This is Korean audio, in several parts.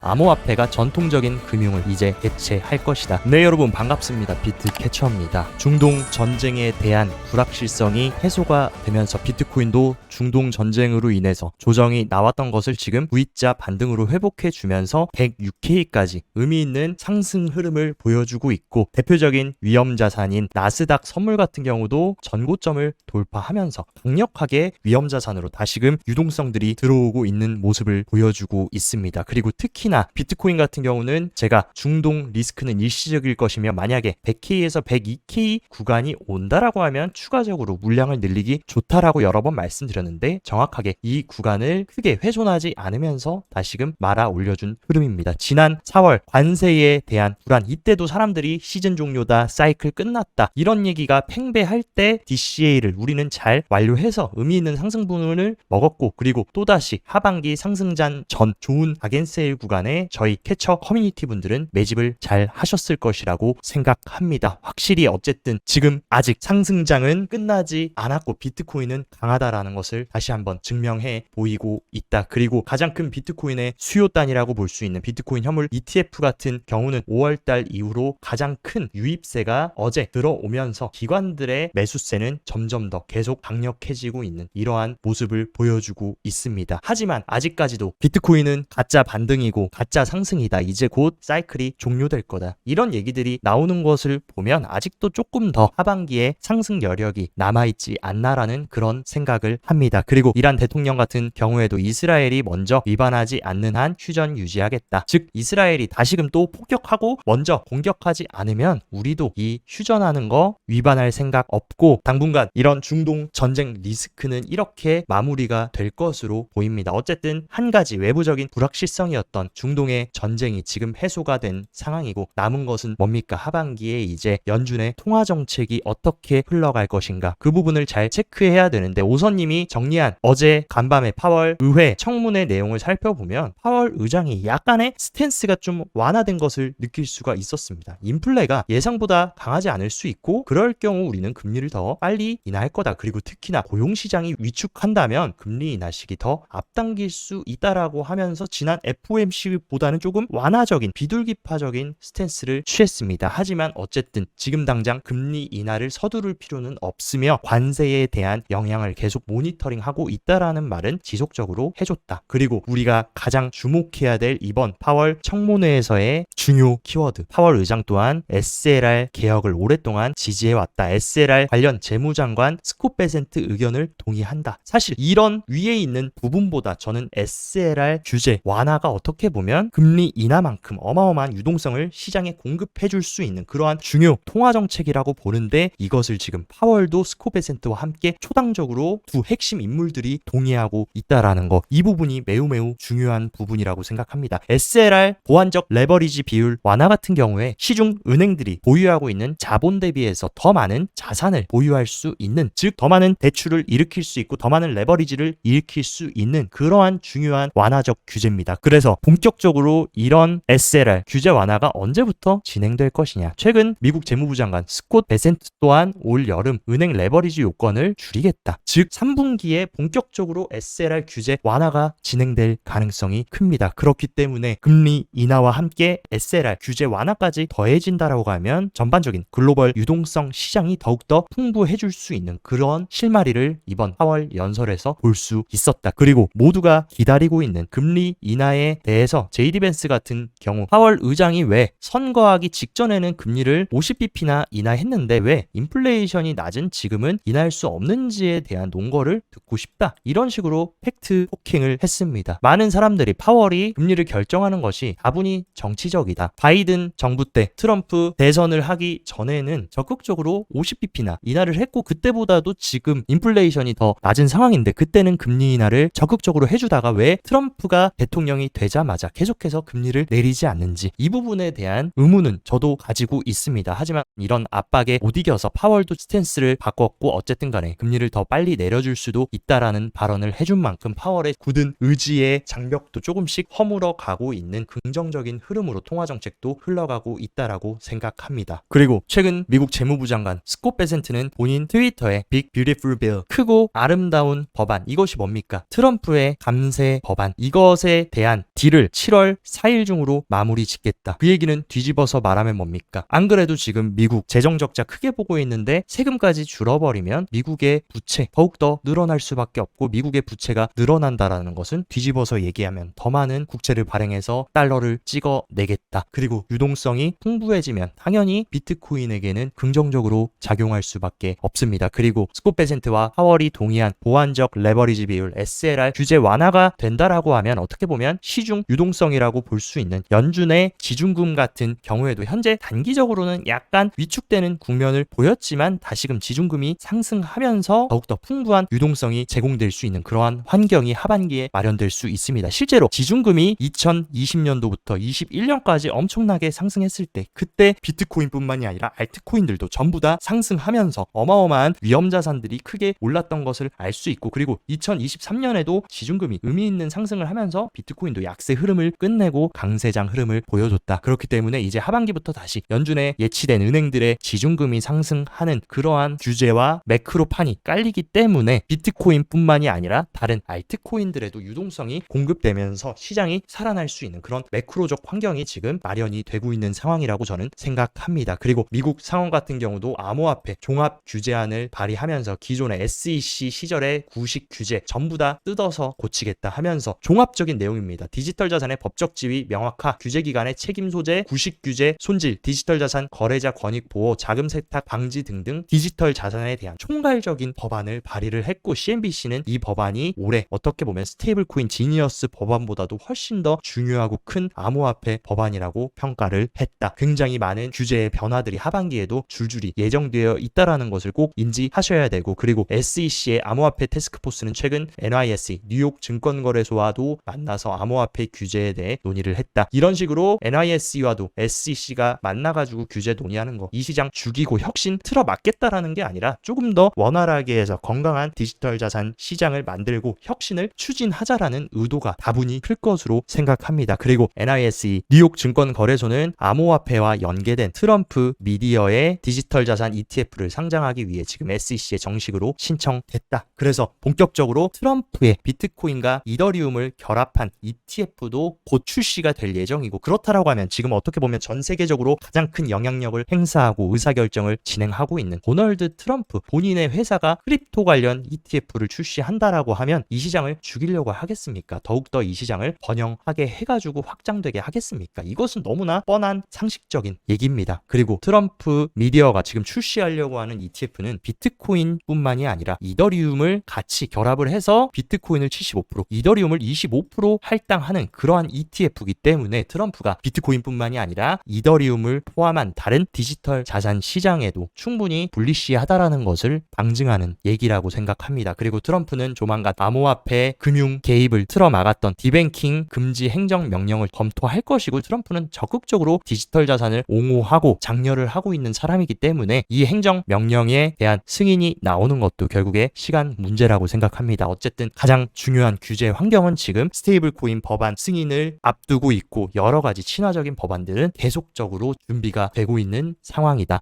암호화폐가 전통적인 금융을 이제 대체할 것이다. 네, 여러분 반갑습니다. 비트캐쳐입니다. 중동 전쟁에 대한 불확실성이 해소가 되면서 비트코인도 중동 전쟁으로 인해서 조정이 나왔던 것을 지금 V자 반등으로 회복해 주면서 106K까지 의미 있는 상승 흐름을 보여주고 있고, 대표적인 위험자산인 나스닥 선물 같은 경우도 전고점을 돌파하면서 강력하게 위험자산으로 다시금 유동성들이 들어오고 있는 모습을 보여주고 있습니다. 그리고 특히나 비트코인 같은 경우는 제가 중동 리스크는 일시적일 것이며 만약에 100K에서 102K 구간이 온다라고 하면 추가적으로 물량을 늘리기 좋다라고 여러 번 말씀드렸는데, 정확하게 이 구간을 크게 훼손하지 않으면서 다시금 말아 올려준 흐름입니다. 지난 4월 관세에 대한 불안, 이때도 사람들이 시즌 종료다, 사이클 끝났다 이런 얘기가 팽배할 때 DCA를 우리는 잘 완료해서 의미 있는 상승 분을 먹었고, 그리고 또다시 하반기 상승장 전 좋은 바겐세일 구간에 저희 캐쳐 커뮤니티 분들은 매집을 잘 하셨을 것이라고 생각합니다. 확실히 어쨌든 지금 아직 상승장은 끝나지 않았고 비트코인은 강하다라는 것을 다시 한번 증명해 보이고 있다. 그리고 가장 큰 비트코인의 수요단이라고 볼 수 있는 비트코인 현물 ETF 같은 경우는 5월달 이후로 가장 큰 유입세가 어제 들어오면서 기관들의 매수세는 점점 더 계속 강력해지고 있는 이러한 모습을 보여주고 있습니다. 하지만 아직까지도 비트코인은 가짜 반등이고 가짜 상승이다, 이제 곧 사이클이 종료될 거다, 이런 얘기들이 나오는 것을 보면 아직도 조금 더 하반기에 상승 여력이 남아있지 않나라는 그런 생각을 합니다. 그리고 이란 대통령 같은 경우에도 이스라엘이 먼저 위반하지 않는 한 휴전 유지하겠다, 즉 이스라엘이 다시금 또 폭격하고 먼저 공격하지 않으면 우리도 이 휴전하는 거 위반할 생각 없고, 당분간 이런 중동 전쟁 리스크는 이렇게 마무리가 될 것으로 보입니다. 어쨌든 한 가지 외부적인 불확실성이었던 중동의 전쟁이 지금 해소가 된 상황이고, 남은 것은 뭡니까? 하반기에 이제 연준의 통화 정책이 어떻게 흘러갈 것인가, 그 부분을 잘 체크해야 되는데, 오선님이 정리한 어제 간밤에 파월 의회 청문회 내용을 살펴보면 파월 의장이 약간의 스탠스가 좀 완화된 것을 느낄 수가 있었습니다. 인플레가 예상보다 강하지 않을 수 있고, 그럴 경우 우리는 금리를 더 빨리 인하할 거다, 그리고 특히나 고용시장이 위축한다면 금리 인하 시기 더 앞당길 수 있다라고 하면서 지난 FOMC보다는 조금 완화적인 비둘기파적인 스탠스를 취했습니다. 하지만 어쨌든 지금 당장 금리 인하를 서두를 필요는 없으며 관세에 대한 영향을 계속 모니터링하고 있다라는 말은 지속적으로 해줬다. 그리고 우리가 가장 주목해야 될 이번 파월 청문회에서의 중요 키워드, 파월 의장 또한 SLR 개혁을 오랫동안 지지해왔다, SLR 관련 재무장관 스콧 베센트 의견을 동의한다. 사실 이런 위에 있는 부분보다 저는 SLR 규제 완화가 어떻게 보면 금리 인하만큼 어마어마한 유동성을 시장에 공급해줄 수 있는 그러한 중요 통화정책이라고 보는데, 이것을 지금 파월도 스콧 베센트와 함께 초당적으로 두 핵심 인물들이 동의하고 있다라는 거, 이 부분이 매우 중요한 부분이라고 생각합니다. SLR 보완적 레버리지 비율 완화 같은 경우에 시중 은행들이 보유하고 있는 자본 대비해서 더 많은 자산을 보유할 수 있는, 즉 더 많은 대출을 일으킬 수 있고 더 많은 레버리지를 일으킬 수 있는 그러한 중요한 완화적 규제입니다. 그래서 본격적으로 이런 SLR 규제 완화가 언제부터 진행될 것이냐, 최근 미국 재무부 장관 스콧 베센트 또한 올 여름 은행 레버리지 요건을 줄이겠다, 즉 3분기에 본격적으로 SLR 규제 완화가 진행될 가능성이 큽니다. 그렇기 때문에 금리 인하와 함께 SLR 규제 완화까지 더해진다라고 하면 전반적인 글로벌 유동성 시장이 더욱더 풍부해질 수 있는 그런 실마리를 이번 4월 연설에서 볼 수 있었다. 그리고 모두가 기다리고 있는 금리 인하에 대해서 JD 벤스 같은 경우 파월 의장이 왜 선거하기 직전에는 금리를 50bp나 인하했는데 왜 인플레이션이 낮은 지금은 인하할 수 없는지에 대한 논거를 듣고 싶다, 이런 식으로 팩트 폭행을 했습니다. 많은 사람들이 파월이 금리를 결정하는 것이 다분히 정치적이다, 바이든 정부 때 트럼프 대선을 하기 전에는 적극적으로 50bp나 인하를 했고 그때보다도 지금 인플레이션이 더 낮은 상황인데 그때는 금리 인하를 적극적으로 해주다가 왜 트럼프가 대통령이 되자마자 계속해서 금리를 내리지 않는지, 이 부분에 대한 의문은 저도 가지고 있습니다. 하지만 이런 압박에 못 이겨서 파월도 스탠스를 바꿨고 어쨌든 간에 금리를 더 빨리 내려줄 수도 있다라는 발언을 해준 만큼 파월의 굳은 의지의 장벽도 조금씩 허물어 가고 있는 긍정적인 흐름으로 통화정책도 흘러가고 있다라고 생각합니다. 그리고 최근 미국 재무부 장관 스콧 베센트는 본인 트위터에 Big Beautiful Bill, 크고 아름다운 법안, 이것이 뭡니까? 트럼프의 감세 법안, 이것에 대한 딜을 이거를 7월 4일 중으로 마무리 짓겠다. 그 얘기는 뒤집어서 말하면 뭡니까? 안 그래도 지금 미국 재정 적자 크게 보고 있는데 세금까지 줄어버리면 미국의 부채 더욱더 늘어날 수밖에 없고, 미국의 부채가 늘어난다라는 것은 뒤집어서 얘기하면 더 많은 국채를 발행해서 달러를 찍어내겠다. 그리고 유동성이 풍부해지면 당연히 비트코인에게는 긍정적으로 작용할 수밖에 없습니다. 그리고 스콧 베센트와 하월이 동의한 보완적 레버리지 비율 SLR 규제 완화가 된다라고 하면 어떻게 보면 시중 유동성이라고 볼 수 있는 연준의 지중금 같은 경우에도 현재 단기적으로는 약간 위축되는 국면을 보였지만 다시금 지중금이 상승하면서 더욱더 풍부한 유동성이 제공될 수 있는 그러한 환경이 하반기에 마련될 수 있습니다. 실제로 지중금이 2020년도부터 21년까지 엄청나게 상승했을 때, 그때 비트코인뿐만이 아니라 알트코인들도 전부 다 상승하면서 어마어마한 위험자산들이 크게 올랐던 것을 알 수 있고, 그리고 2023년에도 지중금이 의미 있는 상승을 하면서 비트코인도 약세 흐름을 끝내고 강세장 흐름을 보여줬다. 그렇기 때문에 이제 하반기부터 다시 연준에 예치된 은행들의 지중금이 상승하는 그러한 규제와 매크로판이 깔리기 때문에 비트코인뿐만이 아니라 다른 알트코인들에도 유동성이 공급되면서 시장이 살아날 수 있는 그런 매크로적 환경이 지금 마련이 되고 있는 상황이라고 저는 생각합니다. 그리고 미국 상원 같은 경우도 암호화폐 종합 규제안을 발의하면서 기존의 SEC 시절의 구식 규제 전부 다 뜯어서 고치겠다 하면서 종합적인 내용입니다. 디지털 자산의 법적 지위 명확화, 규제 기관의 책임 소재, 구식 규제, 손질, 디지털 자산 거래자 권익 보호, 자금 세탁 방지 등등 디지털 자산에 대한 총괄적인 법안을 발의를 했고, CNBC는 이 법안이 올해 어떻게 보면 스테이블 코인 지니어스 법안보다도 훨씬 더 중요하고 큰 암호화폐 법안이라고 평가를 했다. 굉장히 많은 규제의 변화들이 하반기에도 줄줄이 예정되어 있다라는 것을 꼭 인지하셔야 되고, 그리고 SEC의 암호화폐 태스크포스는 최근 NYSE 뉴욕 증권거래소와도 만나서 암호화폐 규제에 대해 논의를 했다. 이런 식으로 NYSE와도 SEC가 만나가지고 규제 논의하는 거, 이 시장 죽이고 혁신 틀어막겠다라는 게 아니라 조금 더 원활하게 해서 건강한 디지털 자산 시장을 만들고 혁신을 추진하자라는 의도가 다분히 클 것으로 생각합니다. 그리고 NYSE 뉴욕 증권거래소는 암호화폐와 연계된 트럼프 미디어의 디지털 자산 ETF를 상장하기 위해 지금 SEC에 정식으로 신청했다. 그래서 본격적으로 트럼프의 비트코인과 이더리움을 결합한 ETF도 곧 출시가 될 예정이고, 그렇다라고 하면 지금 어떻게 보면 전 세계적으로 가장 큰 영향력을 행사하고 의사결정을 진행하고 있는 도널드 트럼프 본인의 회사가 크립토 관련 ETF를 출시한다라고 하면 이 시장을 죽이려고 하겠습니까? 더욱더 이 시장을 번영하게 해가지고 확장되게 하겠습니까? 이것은 너무나 뻔한 상식적인 얘기입니다. 그리고 트럼프 미디어가 지금 출시하려고 하는 ETF는 비트코인뿐만이 아니라 이더리움을 같이 결합을 해서 비트코인을 75%, 이더리움을 25% 할당하는 그러한 ETF이기 때문에 트럼프가 비트코인뿐만이 아니라 이더리움을 포함한 다른 디지털 자산 시장에도 충분히 불리시하다라는 것을 방증하는 얘기라고 생각합니다. 그리고 트럼프는 조만간 암호화폐 금융 개입을 틀어막았던 디뱅킹 금지 행정명령을 검토할 것이고, 트럼프는 적극적으로 디지털 자산을 옹호하고 장려를 하고 있는 사람이기 때문에 이 행정명령에 대한 승인이 나오는 것도 결국에 시간 문제라고 생각합니다. 어쨌든 가장 중요한 규제 환경은 지금 스테이블 코인 법안 승인을 앞두고 있고, 여러 가지 친화적인 법안들은 계속적으로 준비가 되고 있는 상황이다.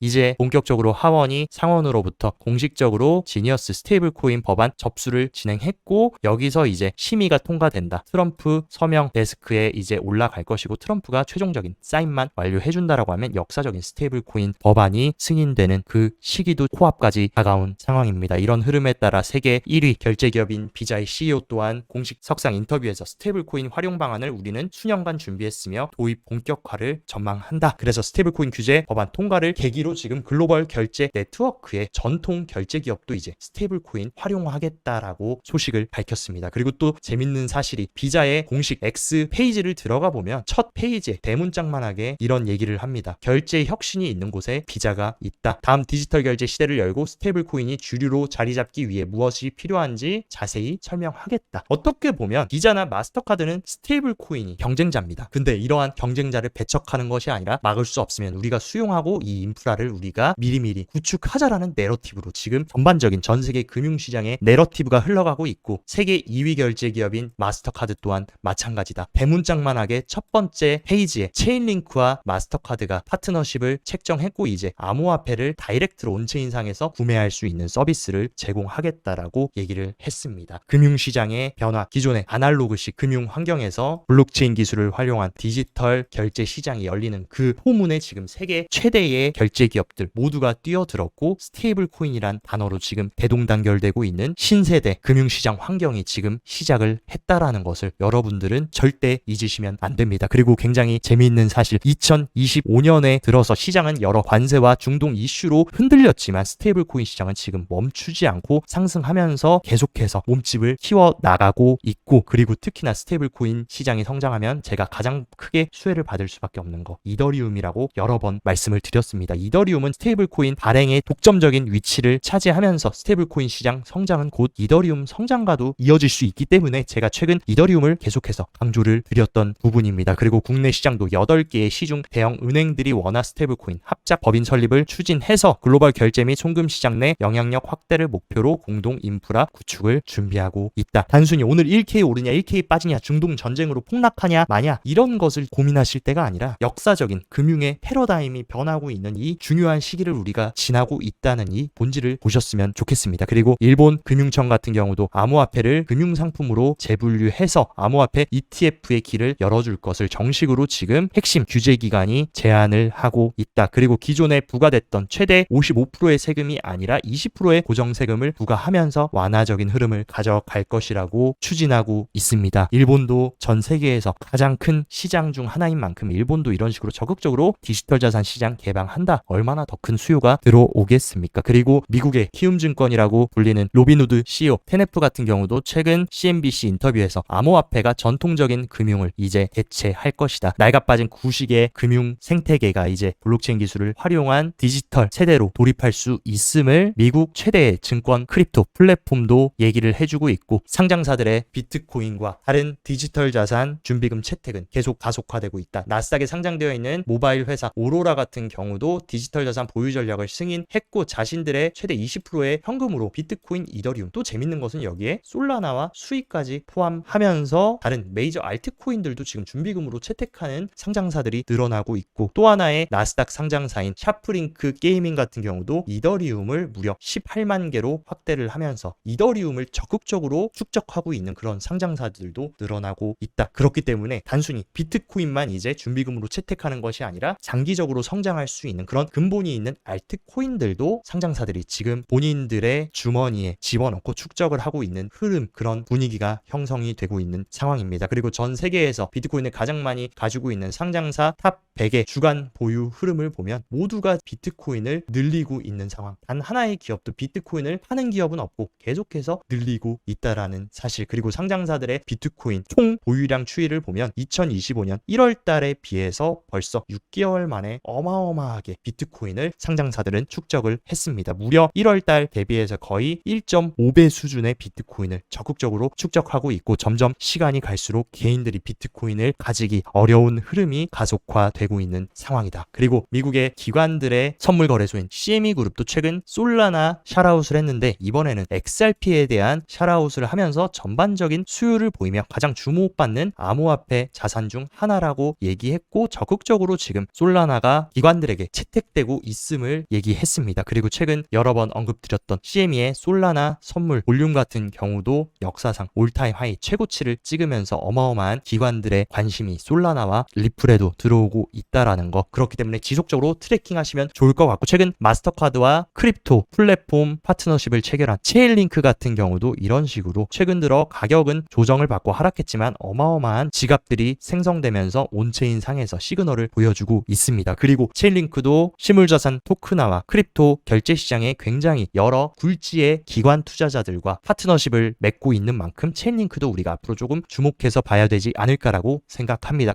이제 본격적으로 하원이 상원으로부터 공식적으로 지니어스 스테이블 코인 법안 접수를 진행했고, 여기서 이제 심의가 통과된다. 트럼프 서명 데스크에 이제 올라갈 것이고, 트럼프가 최종적인 사인만 완료해준다라고 하면 역사적인 스테이블 코인 법안이 승인되는 그 시기도 코앞까지 다가온 상황입니다. 이런 흐름에 따라 세계 1위 결제기업인 비자의 CEO 또한 공식 석상 인터뷰에서 스테이블 코인 활용 방안을 우리는 수년간 준비했으며 도입 본격화를 전망한다. 그래서 스테이블 코인 규제 법안 통과를 계기로 지금 글로벌 결제 네트워크의 전통 결제 기업도 이제 스테이블 코인 활용하겠다라고 소식을 밝혔습니다. 그리고 또 재밌는 사실이 비자의 공식 X 페이지를 들어가 보면 첫 페이지에 대문짝만하게 이런 얘기를 합니다. 결제 혁신이 있는 곳에 비자가 있다. 다음 디지털 결제 시대를 열고 스테이블 코인이 주류로 자리 잡기 위해 무엇이 필요한지 자세히 설명하겠다. 어떻게 보면 비자나 마스터카드는 스테이블 코인이 경쟁자입니다. 근데 이러한 경쟁자를 배척하는 것이 아니라 막을 수 없으면 우리가 수용하고 이 인프라를 우리가 미리미리 구축하자라는 내러티브로 지금 전반적인 전 세계 금융시장의 내러티브가 흘러가고 있고, 세계 2위 결제 기업인 마스터카드 또한 마찬가지다. 대문짝만하게 첫 번째 페이지에 체인링크와 마스터카드가 파트너십을 책정했고 이제 암호화폐를 다이렉트로 온체인상에서 구매할 수 있는 서비스를 제공하겠다라고 얘기를 했습니다. 금융시장의 변화, 기존의 아날로그식 금융 환경에서 블록체인 기술을 활용한 디지털 결제 시장이 열리는 그 포문에 지금 세계 최대의 결제 기업들 모두가 뛰어들었고, 스테이블 코인이란 단어로 지금 대동단결되고 있는 신세대 금융시장 환경이 지금 시작을 했다라는 것을 여러분들은 절대 잊으시면 안 됩니다. 그리고 굉장히 재미있는 사실, 2025년에 들어서 시장은 여러 관세와 중동 이슈로 흔들렸지만 스테이블 코인 시장은 지금 멈추지 않고 상승하면서 계속해서 몸집을 키워나가고 있고, 그리고 특히나 스테이블 코인 시장이 성장하면 제가 가장 크게 수혜를 받을 수밖에 없는 거, 이더리움이라고 여러 번 말씀을 드렸습니다. 이더리움은 스테이블 코인 발행의 독점적인 위치를 차지하면서 스테이블 코인 시장 성장은 곧 이더리움 성장과도 이어질 수 있기 때문에 제가 최근 이더리움을 계속해서 강조를 드렸던 부분입니다. 그리고 국내 시장도 8개의 시중 대형 은행들이 원화 스테이블 코인 합작 법인 설립을 추진해서 글로벌 결제 및 송금 시장 내 영향력 확대를 목표로 공동 인프라 구축을 준비하고 있다. 단순히 오늘 1K 오르냐 1K 빠지냐, 중동 전쟁으로 폭락하냐 마냐, 이런 것을 고민하실 때가 아니라 역사적인 금융의 패러다임이 변하고 있는 이 중요한 시기를 우리가 지나고 있다는 이 본질을 보셨으면 좋겠습니다. 그리고 일본 금융청 같은 경우도 암호화폐를 금융상품으로 재분류해서 암호화폐 ETF의 길을 열어줄 것을 정식으로 지금 핵심 규제기관이 제안을 하고 있다. 그리고 기존에 부과됐던 최대 55%의 세금이 아니라 20%의 고정세금을 부과하면서 완화적인 흐름을 가져갈 것이라고 추진하고 있습니다. 일본도 전 세계에서 가장 큰 시장 중 하나인 만큼 일본도 이런 식으로 적극적으로 디지털 자산 시장 개방한다. 얼마나 더 큰 수요가 들어오겠습니까? 그리고 미국의 키움증권이라고 불리는 로빈후드 CEO 테네프 같은 경우도 최근 CNBC 인터뷰에서 암호화폐가 전통적인 금융을 이제 대체할 것이다. 낡아빠진 구식의 금융 생태계가 이제 블록체인 기술을 활용한 디지털 세대로 돌입할 수 있음을 미국 최대의 증권 크립토 플랫폼도 얘기를 해주고 있고, 상장사들의 비트코인과 다른 디지털 자산 준비금 채택은 계속 가속화되고 있다. 나스닥에 상장되어 있는 모바일 회사 오로라 같은 경우도 디지털 자산 보유 전략을 승인했고 자신들의 최대 20%의 현금으로 비트코인, 이더리움, 또 재밌는 것은 여기에 솔라나와 수익까지 포함하면서 다른 메이저 알트코인들도 지금 준비금으로 채택하는 상장사들이 늘어나고 있고, 또 하나의 나스닥 상장사인 샤프링크 게이밍 같은 경우도 이더리움을 무려 18만 개로 확대를 하면서 이더리움을 적극적으로 축적하고 있는 그런 상장사들도 늘어나고 있다. 그렇기 때문에 단순히 비트코인만 이제 준비금으로 채택하는 것이 아니라 장기적으로 성장할 수 있는 그런 근본이 있는 알트코인들도 상장사들이 지금 본인들의 주머니에 집어넣고 축적을 하고 있는 흐름, 그런 분위기가 형성이 되고 있는 상황입니다. 그리고 전 세계에서 비트코인을 가장 많이 가지고 있는 상장사 탑 100의 주간 보유 흐름을 보면 모두가 비트코인을 늘리고 있는 상황. 단 하나의 기업도 비트코인을 파는 기업은 없고 계속해서 늘리고 있다라는 사실. 그리고 상장사들의 비트코인 총 보유량 추이를 보면 2025년 1월 달에 비해서 벌써 6개월 만에 어마어마하게 비트코인을 상장사들은 축적을 했습니다. 무려 1월 달 대비해서 거의 1.5배 수준의 비트코인을 적극적으로 축적하고 있고, 점점 시간이 갈수록 개인들이 비트코인을 가지기 어려운 흐름이 가속화되고 있는 상황이다. 그리고 미국의 기관들의 선물 거래소인 CME 그룹도 최근 솔라나 샤라웃을 했는데 이번에는 XRP에 대한 샤라웃을 하면서 전반적인 수요를 보이며 가장 주목받는 암호화폐 자산 중 하나라고 얘기했고, 적극적으로 지금 솔라나가 기관들에게 채택되고 있음을 얘기했습니다. 그리고 최근 여러 번 언급드렸던 CME의 솔라나 선물 볼륨 같은 경우도 역사상 올타임 하이 최고치를 찍으면서 어마어마한 기관들의 관심이 솔라나와 리플에도 들어오고 있다라는 거, 그렇기 때문에 지속적으로 트래킹하시면 좋을 것 같고, 최근 마스터카드와 크립토 플랫폼 파트너십을 체결한 체인링크 같은 경우도 이런 식으로 최근 들어 가격은 조정을 받고 하락했지만 어마어마한 지갑들이 생성되면서 온체인 상에서 시그널을 보여주고 있습니다. 그리고 체인링크도 실물자산 토큰화와 크립토 결제 시장에 굉장히 여러 굴지의 기관 투자자들과 파트너십을 맺고 있는 만큼 체인링크도 우리가 앞으로 조금 주목해서 봐야 되지 않을까라고 생각합니다.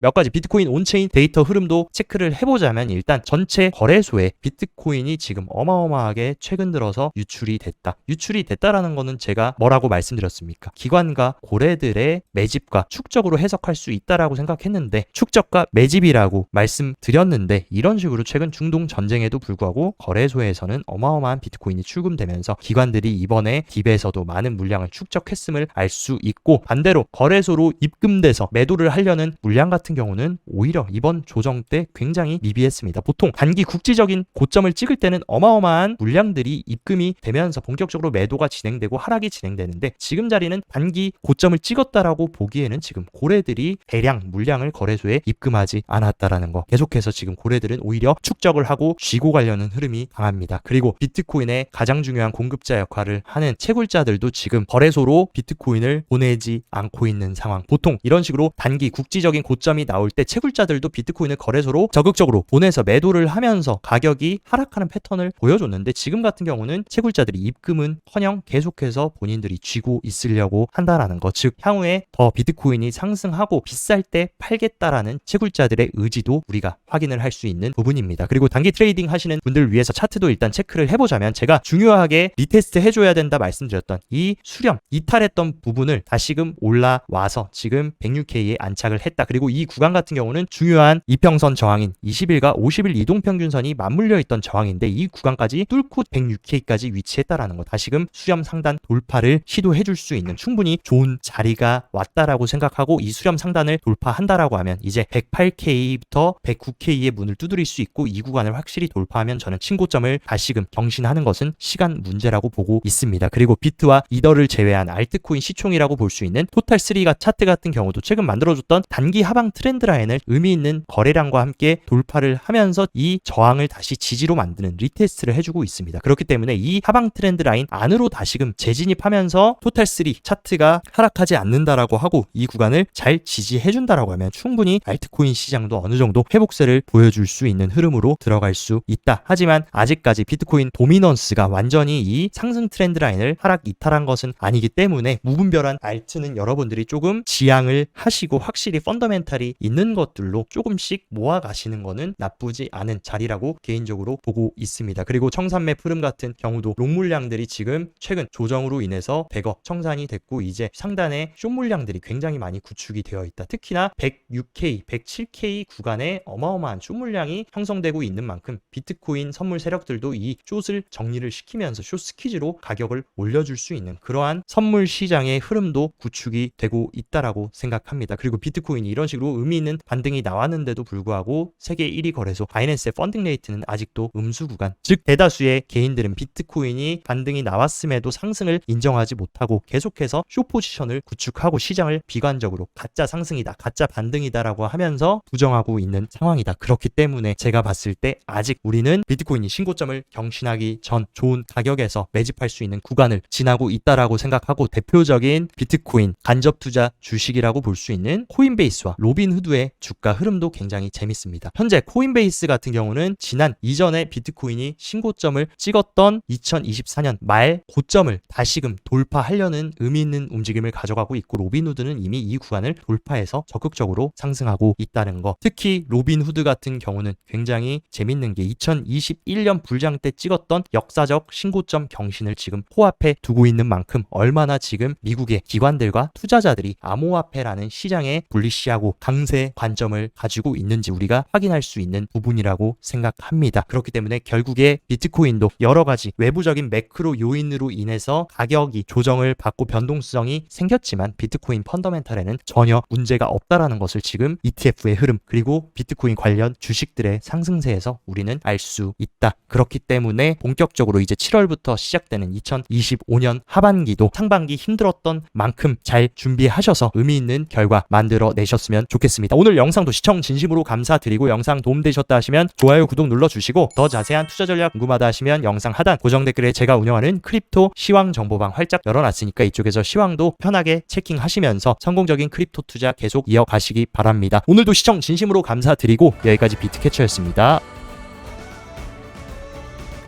몇 가지 비트코인 온체인 데이터 흐름도 체크를 해보자면 일단 전체 거래소에 비트코인이 지금 어마어마하게 최근 들어서 유출이 됐다라는 거는 제가 뭐라고 말씀드렸습니까? 기관과 고래들의 매집과 축적으로 해석할 수 있다라고 생각했는데 축적과 매집이라고 말씀드렸는데 이런 식으로 최근 중동 전쟁에도 불구하고 거래소에서는 어마어마한 비트코인이 출금되면서 기관들이 이번에 딥에서도 많은 물량을 축적했음을 알 수 있고 반대로 거래소로 입금돼서 매도를 하려는 물량 같은 경우는 오히려 이번 조정 때 굉장히 미비했습니다. 보통 단기 국지적인 고점을 찍을 때는 어마어마한 물량들이 입금이 되면서 본격적으로 매도가 진행되고 하락이 진행되는데 지금 자리는 단기 고점을 찍었다라고 보기에는 지금 고래들이 대량 물량을 거래소에 입금하지 않았다라는 거. 계속해서 지금 고래들은 오히려 축적을 하고 쥐고 가려는 흐름이 강합니다. 그리고 비트코인의 가장 중요한 공급자 역할을 하는 채굴자들도 지금 거래소로 비트코인을 보내지 않고 있는 상황. 보통 이런 식으로 단기 국지적인 고점이 나올 때 채굴자들도 비트코인을 거래소로 적극적으로 보내서 매도를 하면서 가격이 하락하는 패턴을 보여줬는데 지금 같은 경우는 채굴자들이 입금은커녕 계속해서 본인들이 쥐고 있으려고 한다라는 것. 즉 향후에 더 비트코인이 상승하고 비쌀 때 팔겠다라는 채굴자들의 의지도 우리가 확인을 할 수 있는 부분입니다. 그리고 단기 트레이딩 하시는 분들 위해서 차트도 일단 체크를 해보자면 제가 중요하게 리테스트 해줘야 된다 말씀드렸던 이 수렴 이탈했던 부분을 다시금 올라와서 지금 106K에 안착을 했다. 그리고 이 구간 같은 경우는 중요한 이평선 저항인 20일과 50일 이동평균선이 맞물려 있던 저항인데 이 구간까지 뚫고 106K까지 위치했다라는 거. 다시금 수렴 상단 돌파를 시도해 줄 수 있는 충분히 좋은 자리가 왔다라고 생각하고 이 수렴 상단을 돌파한다라고 하면 이제 108K부터 109K의 문을 두드릴 수 있고 이 구간을 확실히 돌파하면 저는 신고점을 다시금 경신하는 것은 시간 문제라고 보고 있습니다. 그리고 비트와 이더를 제외한 알트코인 시총이라고 볼 수 있는 토탈3가 차트 같은 경우도 최근 만들어줬던 단기 하방 트렌드 라인을 의미 있는 거래량과 함께 돌파를 하면서 이 저항을 다시 지지로 만드는 리테스트를 해주고 있습니다. 그렇기 때문에 이 하방 트렌드 라인 안으로 다시금 재진입하면서 토탈3 차트가 하락하지 않는다라고 하고 이 구간을 잘 지지해준다라고 하면 충분히 알트코인 시장도 어느 정도 회복세를 보여줄 수 있는 흐름으로 들어갈 수 있다. 하지만 아직까지 비트코인 도미넌스가 완전히 이 상승 트렌드 라인을 하락 이탈한 것은 아니기 때문에 무분별한 알트는 여러분들이 조금 지양을 하시고 확실히 펀더멘탈이 있는 것들로 조금씩 모아가시는 거는 나쁘지 않은 자리라고 개인적으로 보고 있습니다. 그리고 청산매 프름 같은 경우도 롱 물량들이 지금 최근 조정으로 인해서 100억 청산이 됐고 이제 상단에 숏 물량들이 굉장히 많이 구축이 되어 있다. 특히나 106K, 107K 구간에 어마어마한 숏 물량이 형성되고 있는 만큼 비트코인 선물 세력들도 이 숏을 정리를 시키면서 숏 스퀴즈로 가격을 올려줄 수 있는 그러한 선물 시장의 흐름도 구축이 되고 있다라고 생각합니다. 그리고 비트코인이 이런 식으로 의미 있는 반등이 나왔는데도 불구하고 세계 1위 거래소 바이낸스의 펀딩 레이트는 아직도 음수 구간, 즉 대다수의 개인들은 비트코인이 반등이 나왔음에도 상승을 인정하지 못하고 계속해서 숏 포지션을 구축하고 시장을 비관적으로 가짜 상승이다, 가짜 반등이다라고 하면서 부정하고 있는 상황이다. 그렇기 때문에 제가 봤을 때 아직 우리는 비트코인이 신고점을 경신하기 전 좋은 가격에서 매집할 수 있는 구간을 지나고 있다라고 생각하고 대표적인 비트코인 간접 투자 주식이라고 볼 수 있는 코인베이스와 로빈후드의 주가 흐름도 굉장히 재밌습니다. 현재 코인베이스 같은 경우는 지난 이전에 비트코인이 신고점을 찍었던 2024년 말 고점을 다시금 돌파하려는 의미 있는 움직임을 가져가고 있고 로빈후드는 이미 이 구간을 돌파해서 적극적으로 상승하고 있다는 거. 특히 로빈후드 같은 경우는 굉장히 재밌는 게 2021년 불장 때 찍었던 역사적 신고점 경신을 지금 코앞에 두고 있는 만큼 얼마나 지금 미국의 기관들과 투자자들이 암호화폐라는 시장에 불리시하고 강세 관점을 가지고 있는지 우리가 확인할 수 있는 부분이라고 생각합니다. 그렇기 때문에 결국에 비트코인도 여러 가지 외부적인 매크로 요인으로 인해서 가격이 조정을 받고 변동성이 생겼지만 비트코인 펀더멘탈에는 전혀 문제가 없다라는 것을 지금 ETF의 흐름 그리고 비트코인 관련 주식들의 상승세에서 우리는 알 수 있다. 그렇기 때문에 본격적으로 이제 7월부터 시작되는 2025년 하반기도 상반기 힘들었던 만큼 잘 준비하셔서 의미 있는 결과 만들어내셨으면 좋겠습니다. 오늘 영상도 시청 진심으로 감사드리고 영상 도움되셨다 하시면 좋아요, 구독 눌러주시고 더 자세한 투자 전략 궁금하다 하시면 영상 하단 고정 댓글에 제가 운영하는 크립토 시황 정보방 활짝 열어놨으니까 이쪽에서 시황도 편하게 체킹하시면서 성공적인 크립토 투자 계속 이어가시기 바랍니다. 오늘도 시청 진심으로 감사드리고 여기까지 비트캐쳐였습니다.